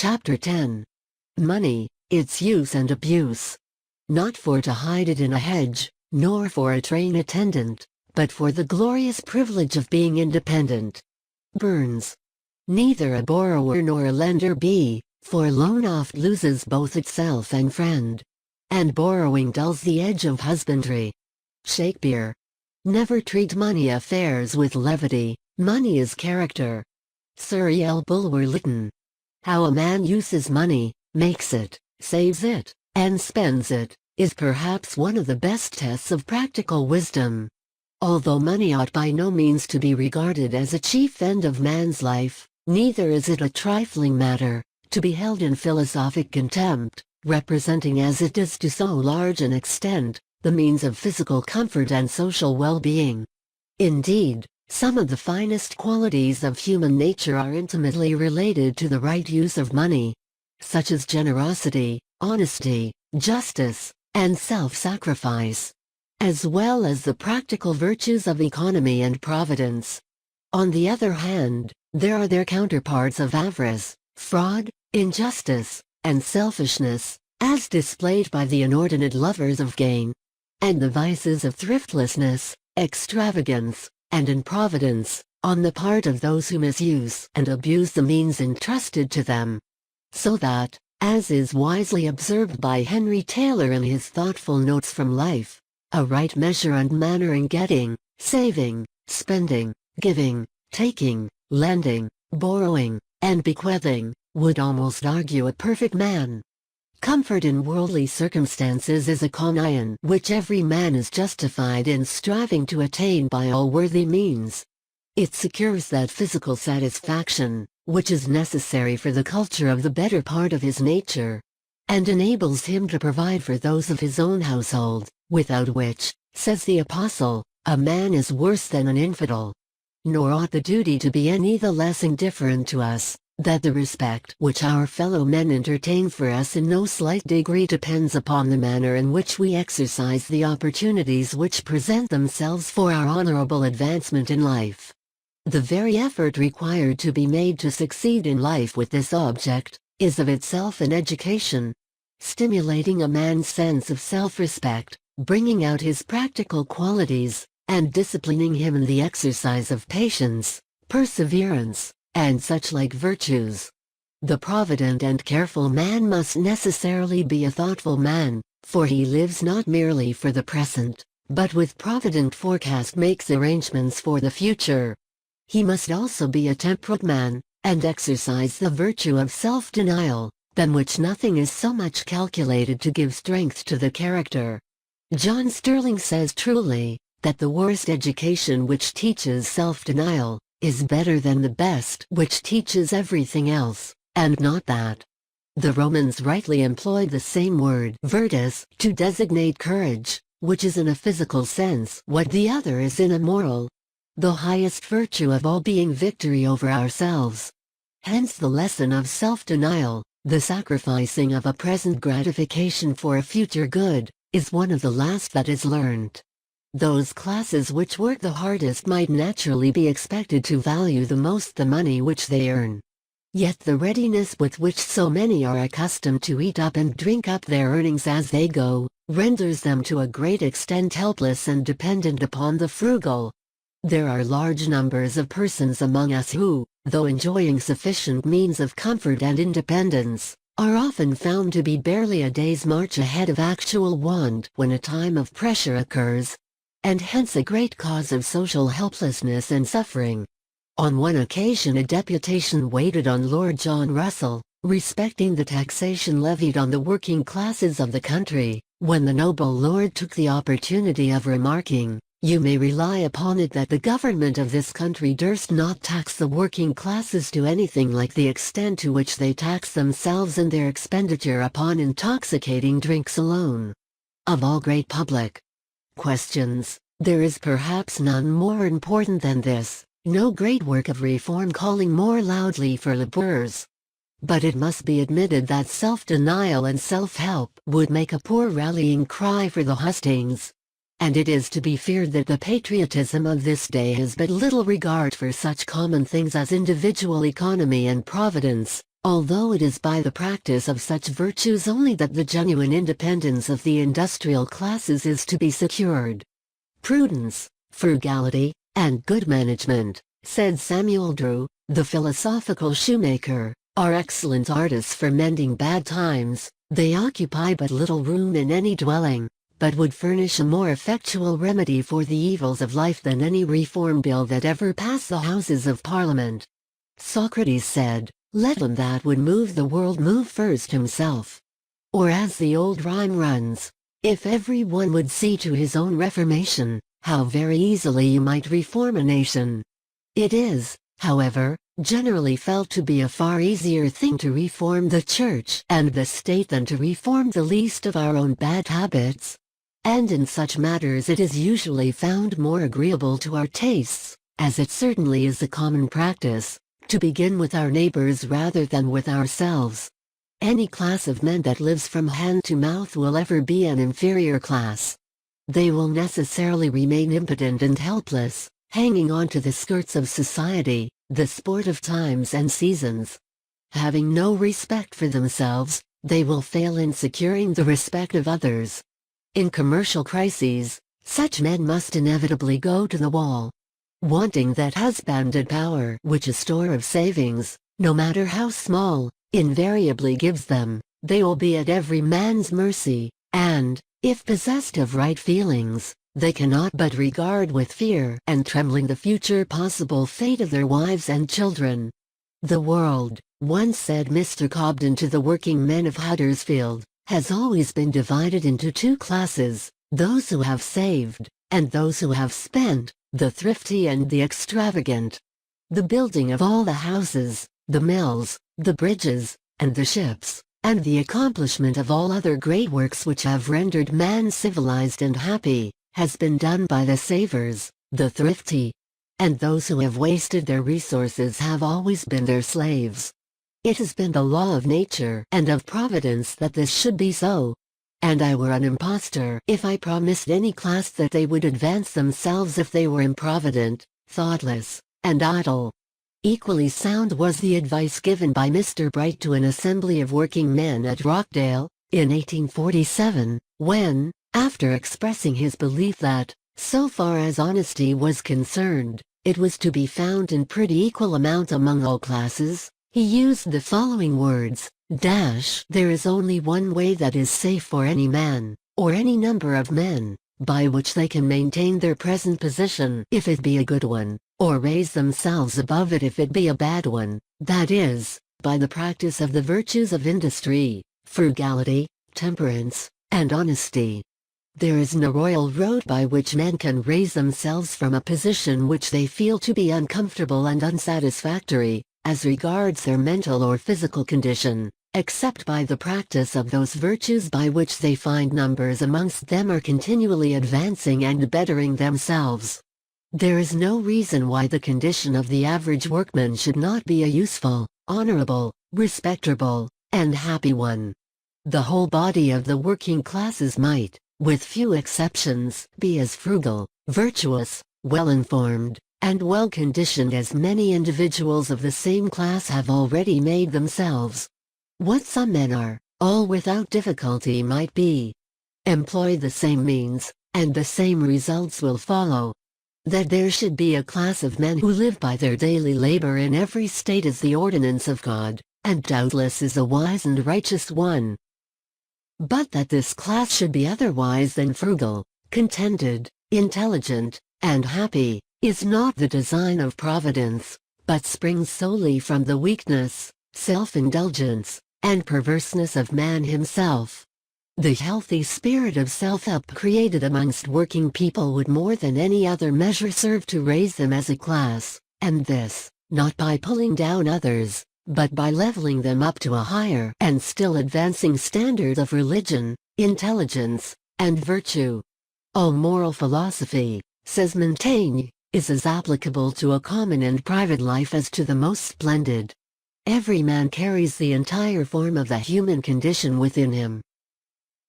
Chapter 10. Money, its use and abuse. Not for to hide it in a hedge, nor for a train attendant, but for the glorious privilege of being independent. Burns. Neither a borrower nor a lender be, for loan oft loses both itself and friend. And borrowing dulls the edge of husbandry. Shakespeare. Never treat money affairs with levity, money is character. Sir E. L. Bulwer Lytton. How a man uses money, makes it, saves it, and spends it, is perhaps one of the best tests of practical wisdom. Although money ought by no means to be regarded as a chief end of man's life, neither is it a trifling matter, to be held in philosophic contempt, representing as it does to so large an extent, the means of physical comfort and social well-being. Indeed, some of the finest qualities of human nature are intimately related to the right use of money, such as generosity, honesty, justice, and self-sacrifice, as well as the practical virtues of economy and providence. On the other hand, there are their counterparts of avarice, fraud, injustice, and selfishness, as displayed by the inordinate lovers of gain, and the vices of thriftlessness, extravagance, and improvidence, on the part of those who misuse and abuse the means entrusted to them. So that, as is wisely observed by Henry Taylor in his thoughtful notes from life, a right measure and manner in getting, saving, spending, giving, taking, lending, borrowing, and bequeathing, would almost argue a perfect man. Comfort in worldly circumstances is a condition which every man is justified in striving to attain by all worthy means. It secures that physical satisfaction, which is necessary for the culture of the better part of his nature, and enables him to provide for those of his own household, without which, says the Apostle, a man is worse than an infidel. Nor ought the duty to be any the less indifferent to us, that the respect which our fellow men entertain for us in no slight degree depends upon the manner in which we exercise the opportunities which present themselves for our honorable advancement in life. The very effort required to be made to succeed in life with this object, is of itself an education, stimulating a man's sense of self-respect, bringing out his practical qualities, and disciplining him in the exercise of patience, perseverance, and such like virtues. The provident and careful man must necessarily be a thoughtful man, for he lives not merely for the present, but with provident forecast makes arrangements for the future. He must also be a temperate man, and exercise the virtue of self-denial, than which nothing is so much calculated to give strength to the character. John Sterling says truly, that the worst education which teaches self-denial, is better than the best which teaches everything else, and not that. The Romans rightly employed the same word virtus to designate courage, which is in a physical sense what the other is in a moral. The highest virtue of all being victory over ourselves. Hence the lesson of self-denial, the sacrificing of a present gratification for a future good, is one of the last that is learned. Those classes which work the hardest might naturally be expected to value the most the money which they earn. Yet the readiness with which so many are accustomed to eat up and drink up their earnings as they go, renders them to a great extent helpless and dependent upon the frugal. There are large numbers of persons among us who, though enjoying sufficient means of comfort and independence, are often found to be barely a day's march ahead of actual want when a time of pressure occurs, and hence a great cause of social helplessness and suffering. On one occasion a deputation waited on Lord John Russell, respecting the taxation levied on the working classes of the country, when the noble lord took the opportunity of remarking, "You may rely upon it that the government of this country durst not tax the working classes to anything like the extent to which they tax themselves in their expenditure upon intoxicating drinks alone. Of all great public questions, there is perhaps none more important than this, no great work of reform calling more loudly for laborers. But it must be admitted that self-denial and self-help would make a poor rallying cry for the hustings. And it is to be feared that the patriotism of this day has but little regard for such common things as individual economy and providence, although it is by the practice of such virtues only that the genuine independence of the industrial classes is to be secured. Prudence, frugality, and good management, said Samuel Drew, the philosophical shoemaker, are excellent artists for mending bad times. They occupy but little room in any dwelling, but would furnish a more effectual remedy for the evils of life than any reform bill that ever passed the Houses of Parliament. Socrates said, "Let him that would move the world move first himself." Or as the old rhyme runs, "If every one would see to his own reformation, how very easily you might reform a nation." It is, however, generally felt to be a far easier thing to reform the Church and the State than to reform the least of our own bad habits. And in such matters it is usually found more agreeable to our tastes, as it certainly is the common practice, to begin with our neighbors rather than with ourselves. Any class of men that lives from hand to mouth will ever be an inferior class. They will necessarily remain impotent and helpless, hanging on to the skirts of society, the sport of times and seasons. Having no respect for themselves, they will fail in securing the respect of others. In commercial crises, such men must inevitably go to the wall. Wanting that husbanded power which a store of savings, no matter how small, invariably gives them, they will be at every man's mercy, and, if possessed of right feelings, they cannot but regard with fear and trembling the future possible fate of their wives and children. "The world," once said Mr. Cobden to the working men of Huddersfield, "has always been divided into two classes, those who have saved, and those who have spent, the thrifty and the extravagant. The building of all the houses, the mills, the bridges, and the ships, and the accomplishment of all other great works which have rendered man civilized and happy, has been done by the savers, the thrifty. And those who have wasted their resources have always been their slaves. It has been the law of nature and of Providence that this should be so. And I were an impostor if I promised any class that they would advance themselves if they were improvident, thoughtless, and idle." Equally sound was the advice given by Mr. Bright to an assembly of working men at Rockdale, in 1847, when, after expressing his belief that, so far as honesty was concerned, it was to be found in pretty equal amount among all classes, he used the following words, "There is only one way that is safe for any man, or any number of men, by which they can maintain their present position if it be a good one, or raise themselves above it if it be a bad one, that is, by the practice of the virtues of industry, frugality, temperance, and honesty. There is no royal road by which men can raise themselves from a position which they feel to be uncomfortable and unsatisfactory, as regards their mental or physical condition, except by the practice of those virtues by which they find numbers amongst them are continually advancing and bettering themselves. There is no reason why the condition of the average workman should not be a useful, honorable, respectable, and happy one. The whole body of the working classes might, with few exceptions, be as frugal, virtuous, well-informed, and well-conditioned as many individuals of the same class have already made themselves. What some men are, all without difficulty might be. Employ the same means, and the same results will follow. That there should be a class of men who live by their daily labor in every state is the ordinance of God, and doubtless is a wise and righteous one. But that this class should be otherwise than frugal, contented, intelligent, and happy, is not the design of Providence, but springs solely from the weakness, self-indulgence, and perverseness of man himself. The healthy spirit of self-help created amongst working people would more than any other measure serve to raise them as a class, and this, not by pulling down others, but by leveling them up to a higher and still advancing standard of religion, intelligence, and virtue. All moral philosophy, says Montaigne, is as applicable to a common and private life as to the most splendid. Every man carries the entire form of the human condition within him,